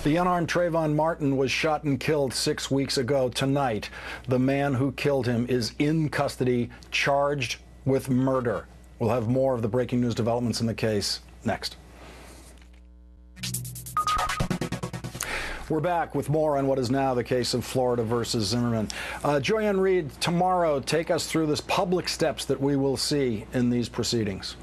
The unarmed Trayvon Martin was shot and killed 6 weeks ago. Tonight, the man who killed him is in custody, charged with murder. We'll have more of the breaking news developments in the case next. We're back with more on what is now the case of Florida versus Zimmerman. Joyanne Reed, tomorrow, take us through this public steps that we will see in these proceedings.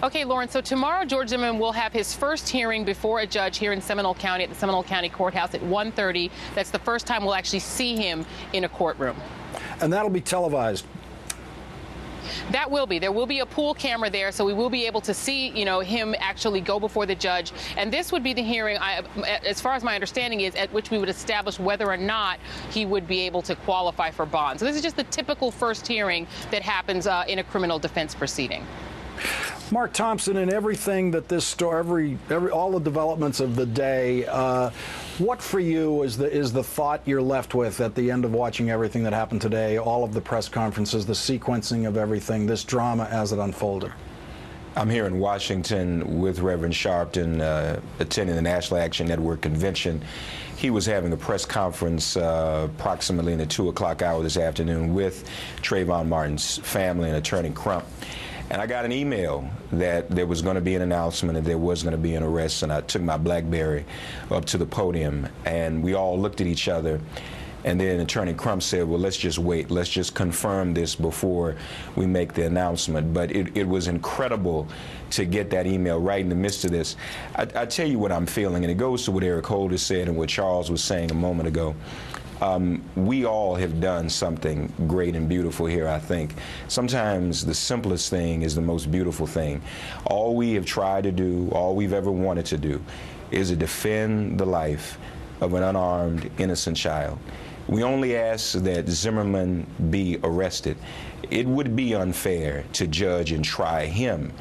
Okay, Lauren, so tomorrow George Zimmerman will have his first hearing before a judge here in Seminole County at the Seminole County Courthouse at 1:30. That's the first time we'll actually see him in a courtroom. And that'll be televised. That will be. There will be a pool camera there, so we will be able to see, him actually go before the judge. And this would be the hearing, as far as my understanding is, at which we would establish whether or not he would be able to qualify for bond. So this is just the typical first hearing that happens in a criminal defense proceeding. Mark Thompson, in everything that this story, all the developments of the day, what for you is the thought you're left with at the end of watching everything that happened today, all of the press conferences, the sequencing of everything, this drama as it unfolded? I'm here in Washington with Reverend Sharpton, attending the National Action Network convention. He was having a press conference approximately in the 2 o'clock hour this afternoon with Trayvon Martin's family and Attorney Crump. And I got an email that there was going to be an announcement and there was going to be an arrest, and I took my BlackBerry up to the podium, and we all looked at each other, and then Attorney Crump said, well, let's just wait. Let's just confirm this before we make the announcement. But it was incredible to get that email right in the midst of this. I tell you what I'm feeling, and it goes to what Eric Holder said and what Charles was saying a moment ago. We all have done something great and beautiful here, I think. Sometimes the simplest thing is the most beautiful thing. All we have tried to do, all we've ever wanted to do, is to defend the life of an unarmed, innocent child. We only ask that Zimmerman be arrested. It would be unfair to judge and try him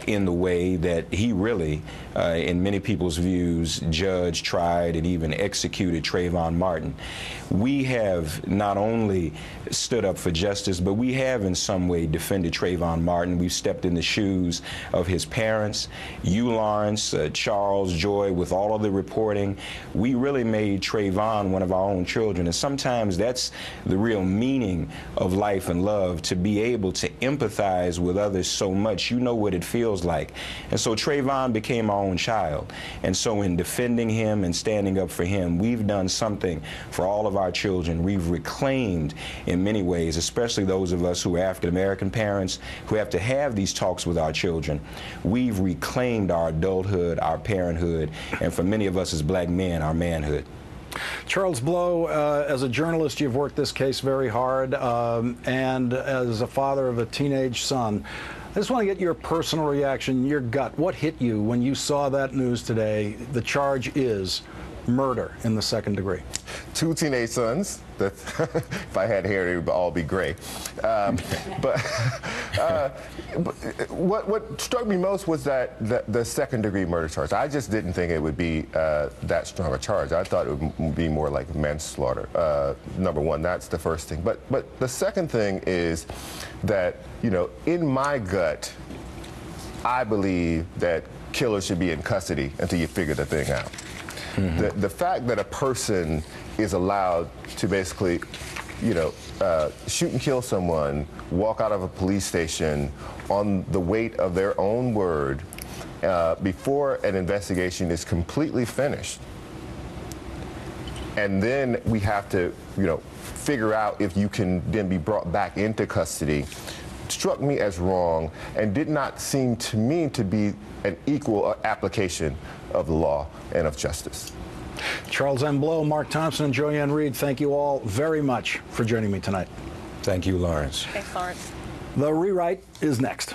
in the way that he really, in many people's views, judged, tried, and even executed Trayvon Martin. We have not only stood up for justice, but we have in some way defended Trayvon Martin. We've stepped in the shoes of his parents. You, Lawrence, Charles, Joy, with all of the reporting, we really made Trayvon one of our own children. And sometimes that's the real meaning of life and love, to be able to empathize with others so much. You know what it feels like. And so Trayvon became our own child. And so in defending him and standing up for him, we've done something for all of our children. We've reclaimed, in many ways, especially those of us who are African-American parents who have to have these talks with our children, we've reclaimed our adulthood, our parenthood, and for many of us as black men, our manhood. Charles Blow, as a journalist, you've worked this case very hard, and as a father of a teenage son, I just want to get your personal reaction, your gut. What hit you when you saw that news today? The charge is murder in the second degree. 2 teenage sons. If I had hair, it would all be gray. But what struck me most was that the second-degree murder charge. I just didn't think it would be that strong a charge. I thought it would be more like manslaughter. Number one, that's the first thing. But the second thing is that, in my gut, I believe that killers should be in custody until you figure the thing out. Mm-hmm. The fact that a person is allowed to basically, shoot and kill someone, walk out of a police station on the weight of their own word before an investigation is completely finished, and then we have to, figure out if you can then be brought back into custody, struck me as wrong and did not seem to me to be an equal application of the law and of justice. Charles M. Blow, Mark Thompson, and Joyanne Reed, thank you all very much for joining me tonight. Thank you, Lawrence. Thanks, Lawrence. The Rewrite is next.